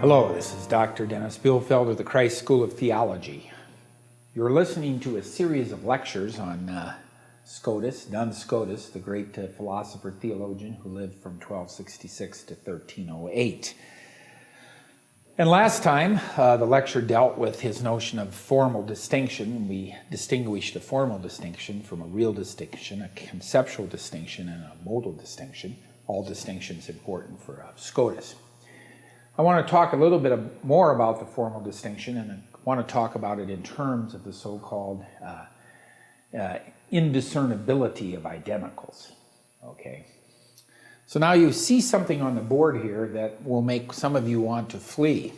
Hello, this is Dr. Dennis Bielfeldt of the Christ School of Theology. You're listening to a series of lectures on Scotus, Duns Scotus, the great philosopher theologian who lived from 1266 to 1308. And last time, the lecture dealt with his notion of formal distinction. We distinguished a formal distinction from a real distinction, a conceptual distinction, and a modal distinction. All distinctions important for Scotus. I want to talk a little bit more about the formal distinction, and I want to talk about it in terms of the so-called indiscernibility of identicals. Okay. So now you see something on the board here that will make some of you want to flee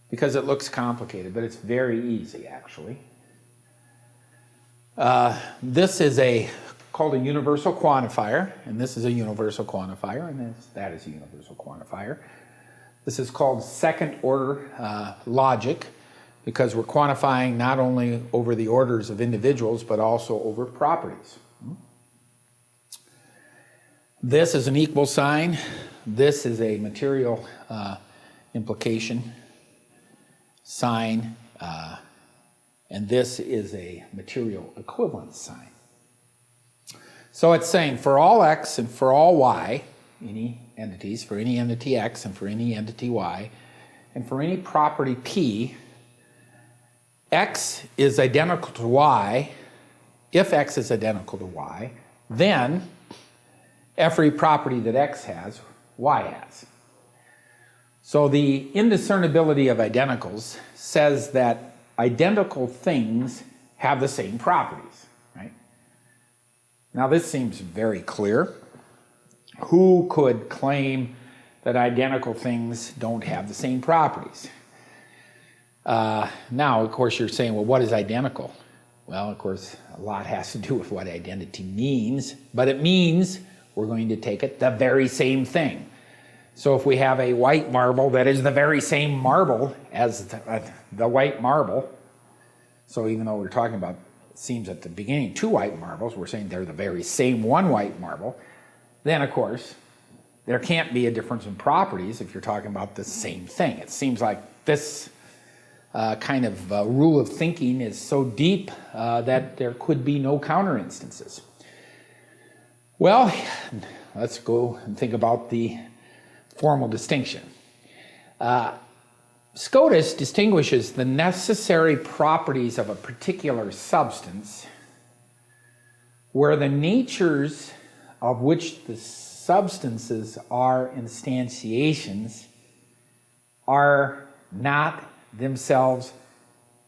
because it looks complicated, but it's very easy actually. This is called a universal quantifier, and this is a universal quantifier, and that is a universal quantifier. This is called second order logic because we're quantifying not only over the orders of individuals but also over properties. This is an equal sign. This is a material implication sign, and this is a material equivalence sign. So it's saying for all x and for all y, any entities, for any entity x and for any entity y, and for any property p, x is identical to y. If x is identical to y, then every property that x has, y has. So the indiscernibility of identicals says that identical things have the same properties, right? Now this seems very clear. Who could claim that identical things don't have the same properties? Now, of course, you're saying, well, what is identical? Well, of course, a lot has to do with what identity means, but it means we're going to take it the very same thing. So if we have a white marble that is the very same marble as the white marble, so even though we're talking about, it seems at the beginning, two white marbles, we're saying they're the very same one white marble, then, of course, there can't be a difference in properties if you're talking about the same thing. It seems like this kind of rule of thinking is so deep that there could be no counter instances. Well, let's go and think about the formal distinction. Scotus distinguishes the necessary properties of a particular substance where the natures of which the substances are instantiations are not themselves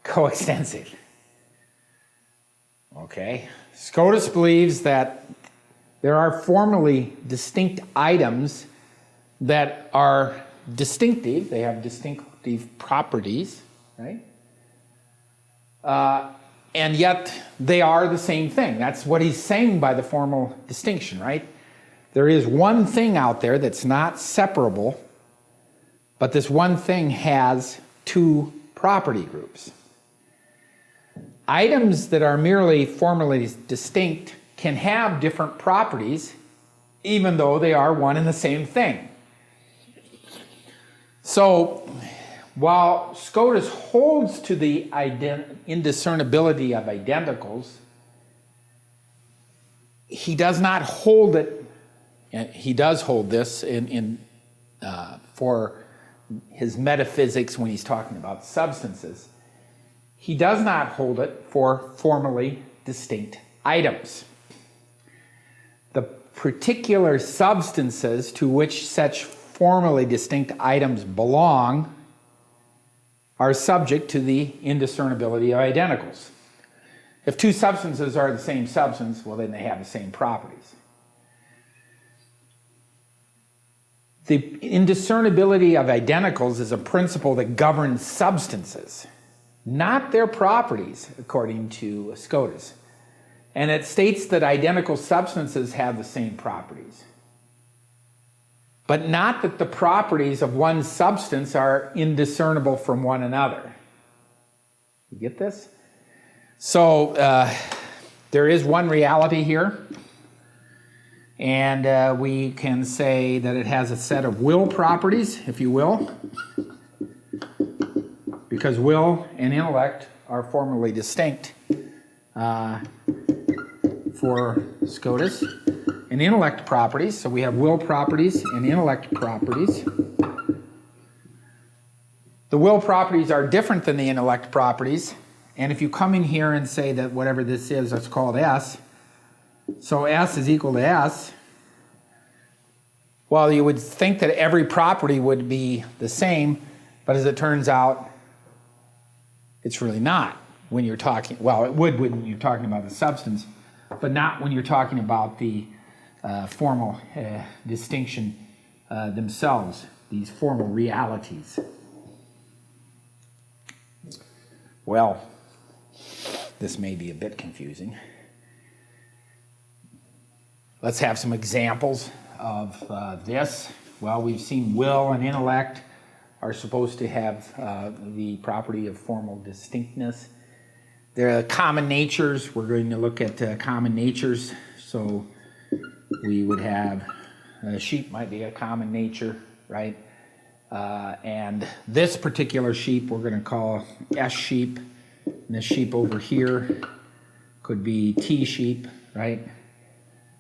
coextensive. Okay? Scotus believes that there are formally distinct items that are distinctive, they have distinctive properties, right? And yet they are the same thing. That's what he's saying by the formal distinction, right? There is one thing out there that's not separable, but this one thing has two property groups. Items that are merely formally distinct can have different properties, even though they are one and the same thing. So, while Scotus holds to the indiscernibility of identicals, he does not hold it, and he does hold this for his metaphysics when he's talking about substances. He does not hold it for formally distinct items. The particular substances to which such formally distinct items belong are subject to the indiscernibility of identicals. If two substances are the same substance, well, then they have the same properties. The indiscernibility of identicals is a principle that governs substances, not their properties, according to Scotus. And it states that identical substances have the same properties, but not that the properties of one substance are indiscernible from one another. You get this? So there is one reality here. And we can say that it has a set of will properties, if you will, because will and intellect are formally distinct for SCOTUS. And intellect properties, so we have will properties and intellect properties. The will properties are different than the intellect properties, and if you come in here and say that whatever this is, that's called S, so S is equal to S, well, you would think that every property would be the same, but as it turns out, it's really not when you're talking, well, it would when you're talking about the substance, but not when you're talking about the formal distinction themselves, these formal realities. Well, this may be a bit confusing. Let's have some examples of this. Well, we've seen will and intellect are supposed to have the property of formal distinctness. There are common natures. We're going to look at common natures. So we would have sheep might be a common nature, right? And this particular sheep we're going to call S sheep. And this sheep over here could be T sheep, right?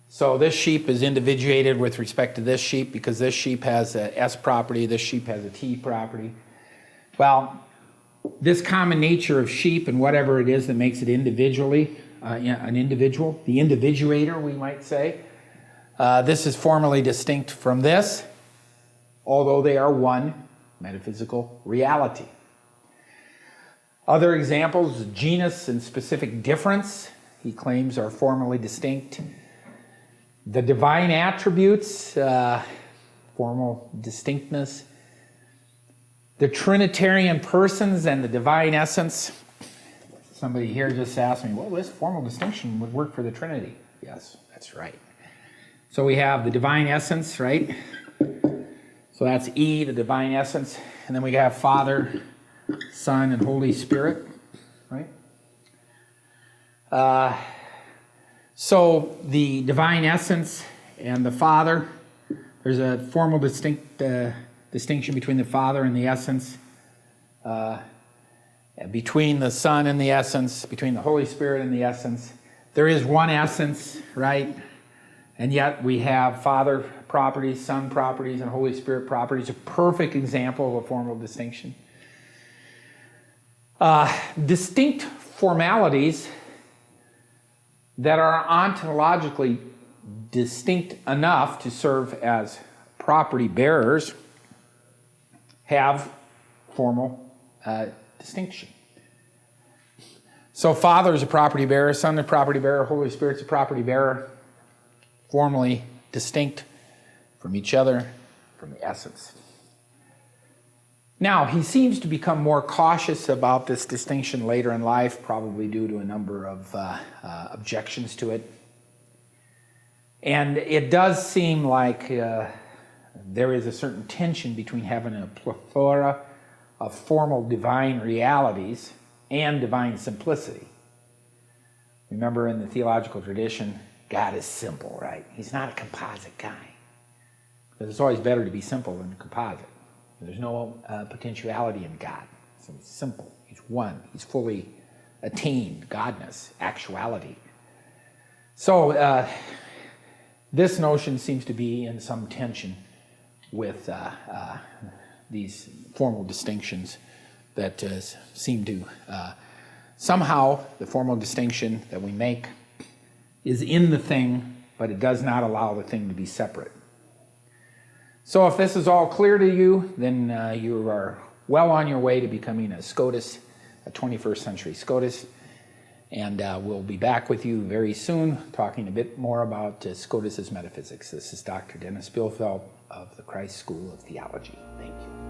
So this sheep is individuated with respect to this sheep because this sheep has a S property, this sheep has a T property. Well, this common nature of sheep and whatever it is that makes it individually, an individual, the individuator, we might say, this is formally distinct from this, although they are one metaphysical reality. Other examples, genus and specific difference, he claims are formally distinct. The divine attributes, formal distinctness. The Trinitarian persons and the divine essence. Somebody here just asked me, well, this formal distinction would work for the Trinity. Yes, that's right. So we have the divine essence, right? So that's E, the divine essence. And then we have Father, Son, and Holy Spirit, right? So the divine essence and the Father, there's a formal distinction between the Father and the essence, between the Son and the essence, between the Holy Spirit and the essence. There is one essence, right? And yet we have Father properties, Son properties, and Holy Spirit properties, a perfect example of a formal distinction. Distinct formalities that are ontologically distinct enough to serve as property bearers have formal distinction. So Father is a property bearer, Son is a property bearer, Holy Spirit is a property bearer, formally distinct from each other, from the essence. Now, he seems to become more cautious about this distinction later in life, probably due to a number of objections to it. And it does seem like there is a certain tension between having a plethora of formal divine realities and divine simplicity. Remember, in the theological tradition, God is simple, right? He's not a composite guy. Because it's always better to be simple than composite. There's no potentiality in God. So he's simple. He's one. He's fully attained godness, actuality. So this notion seems to be in some tension with these formal distinctions that seem to somehow the formal distinction that we make is in the thing, but it does not allow the thing to be separate. So if this is all clear to you, then you are well on your way to becoming a SCOTUS, a 21st century SCOTUS. And we'll be back with you very soon talking a bit more about SCOTUS's metaphysics. This is Dr. Dennis Bielfeldt of the Christ School of Theology. Thank you.